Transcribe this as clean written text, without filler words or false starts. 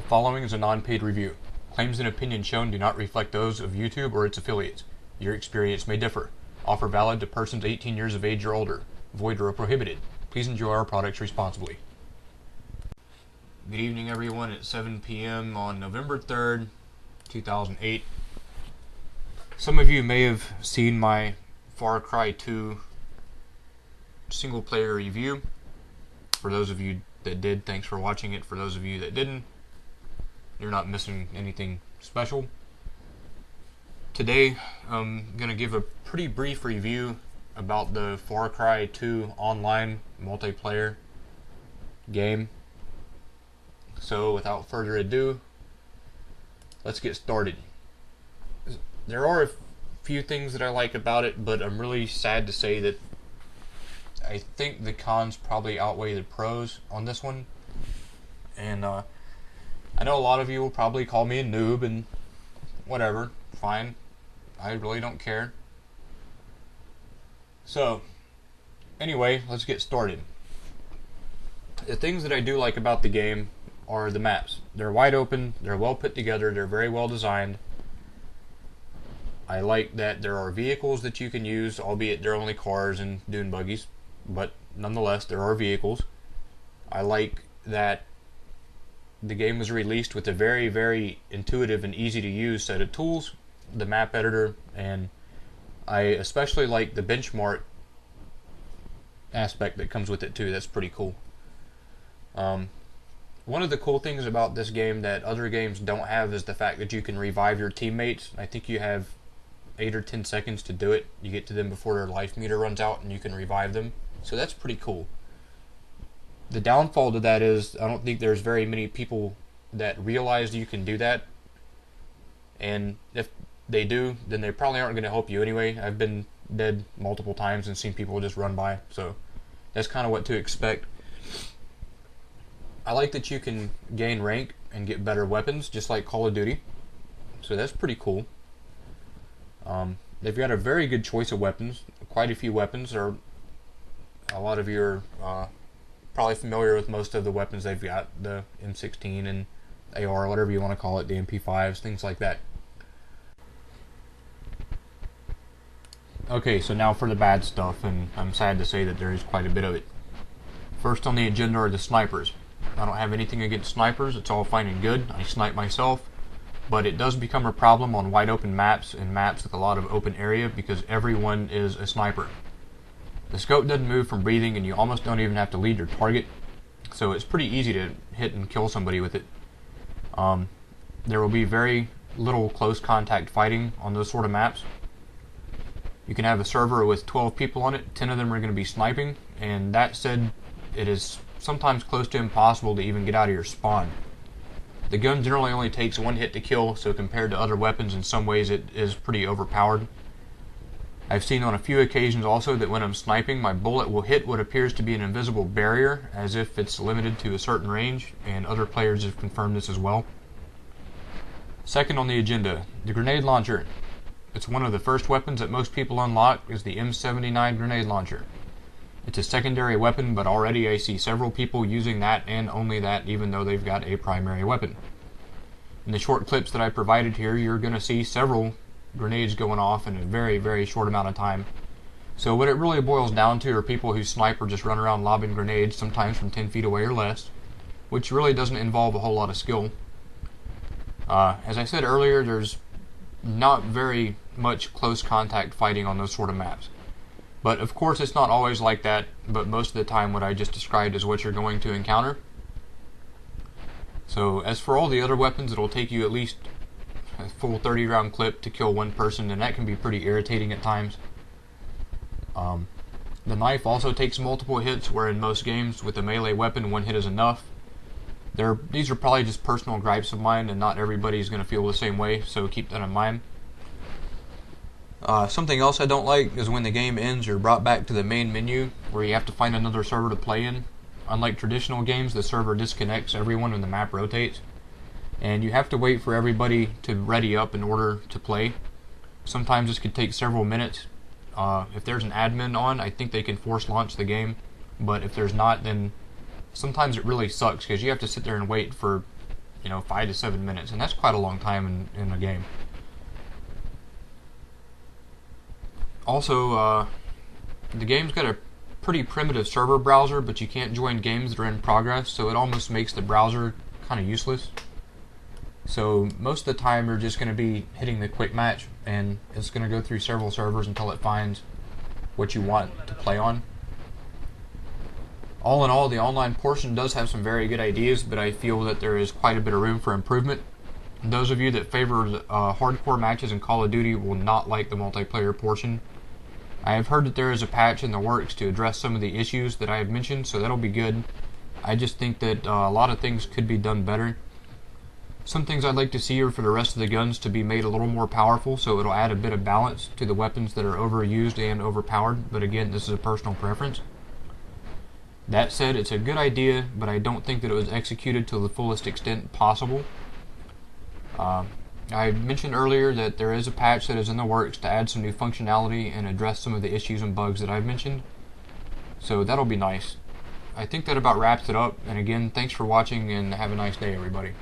The following is a non-paid review. Claims and opinions shown do not reflect those of YouTube or its affiliates. Your experience may differ. Offer valid to persons 18 years of age or older. Void where prohibited. Please enjoy our products responsibly. Good evening, everyone. It's 7 p.m. on November 3rd, 2008. Some of you may have seen my Far Cry 2 single-player review. For those of you that did, thanks for watching it. For those of you that didn't, you're not missing anything special. Today, I'm going to give a pretty brief review about the Far Cry 2 online multiplayer game. So, without further ado, let's get started. There are a few things that I like about it, but I'm really sad to say that I think the cons probably outweigh the pros on this one. And I know a lot of you will probably call me a noob and whatever, fine. I really don't care. So, anyway, let's get started. The things that I do like about the game are the maps. They're wide open, they're well put together, they're very well designed. I like that there are vehicles that you can use, albeit they're only cars and dune buggies, but nonetheless, there are vehicles. I like that the game was released with a very, very intuitive and easy to use set of tools, the map editor, and I especially like the benchmark aspect that comes with it too. That's pretty cool. One of the cool things about this game that other games don't have is the fact that you can revive your teammates. I think you have 8 or 10 seconds to do it. You get to them before their life meter runs out and you can revive them. So that's pretty cool. The downfall to that is I don't think there's very many people that realize you can do that. And if they do, then they probably aren't going to help you anyway. I've been dead multiple times and seen people just run by. So that's kind of what to expect. I like that you can gain rank and get better weapons, just like Call of Duty. So that's pretty cool. They've got a very good choice of weapons. Quite a few weapons. A lot of you are probably familiar with most of the weapons they've got. The M16 and AR, whatever you want to call it, the MP5s, things like that. Okay, so now for the bad stuff, and I'm sad to say that there is quite a bit of it. First on the agenda are the snipers. I don't have anything against snipers, it's all fine and good. I snipe myself, but it does become a problem on wide open maps and maps with a lot of open area because everyone is a sniper. The scope doesn't move from breathing and you almost don't even have to lead your target, so it's pretty easy to hit and kill somebody with it. There will be very little close contact fighting on those sort of maps. You can have a server with 12 people on it, 10 of them are going to be sniping, and that said, it is sometimes close to impossible to even get out of your spawn. The gun generally only takes one hit to kill, so compared to other weapons in some ways it is pretty overpowered. I've seen on a few occasions also that when I'm sniping, my bullet will hit what appears to be an invisible barrier, as if it's limited to a certain range, and other players have confirmed this as well. Second on the agenda, the grenade launcher. It's one of the first weapons that most people unlock is the M79 grenade launcher. It's a secondary weapon, but already I see several people using that and only that, even though they've got a primary weapon. In the short clips that I provided here, you're going to see several grenades going off in a very, very short amount of time. So what it really boils down to are people who snipe or just run around lobbing grenades, sometimes from 10 feet away or less, which really doesn't involve a whole lot of skill. As I said earlier, there's not very much close contact fighting on those sort of maps. But of course it's not always like that, but most of the time what I just described is what you're going to encounter. So as for all the other weapons, it'll take you at least a full 30 round clip to kill one person, and that can be pretty irritating at times. The knife also takes multiple hits, where in most games with a melee weapon one hit is enough. These are probably just personal gripes of mine, and not everybody's going to feel the same way, so keep that in mind. Something else I don't like is when the game ends, you're brought back to the main menu where you have to find another server to play in. Unlike traditional games, the server disconnects everyone when the map rotates, and you have to wait for everybody to ready up in order to play. Sometimes this could take several minutes. If there's an admin on, I think they can force launch the game, but if there's not, then sometimes it really sucks because you have to sit there and wait for 5 to 7 minutes, and that's quite a long time in a game. Also, the game's got a pretty primitive server browser, but you can't join games that are in progress, so it almost makes the browser kind of useless. So most of the time you're just going to be hitting the quick match, and it's going to go through several servers until it finds what you want to play on. All in all, the online portion does have some very good ideas, but I feel that there is quite a bit of room for improvement. Those of you that favor hardcore matches in Call of Duty will not like the multiplayer portion. I have heard that there is a patch in the works to address some of the issues that I have mentioned, so that'll be good. I just think that a lot of things could be done better. Some things I'd like to see are for the rest of the guns to be made a little more powerful, so it'll add a bit of balance to the weapons that are overused and overpowered, but again, this is a personal preference. That said, it's a good idea, but I don't think that it was executed to the fullest extent possible. I mentioned earlier that there is a patch that is in the works to add some new functionality and address some of the issues and bugs that I've mentioned, so that'll be nice. I think that about wraps it up, and again, thanks for watching and have a nice day, everybody.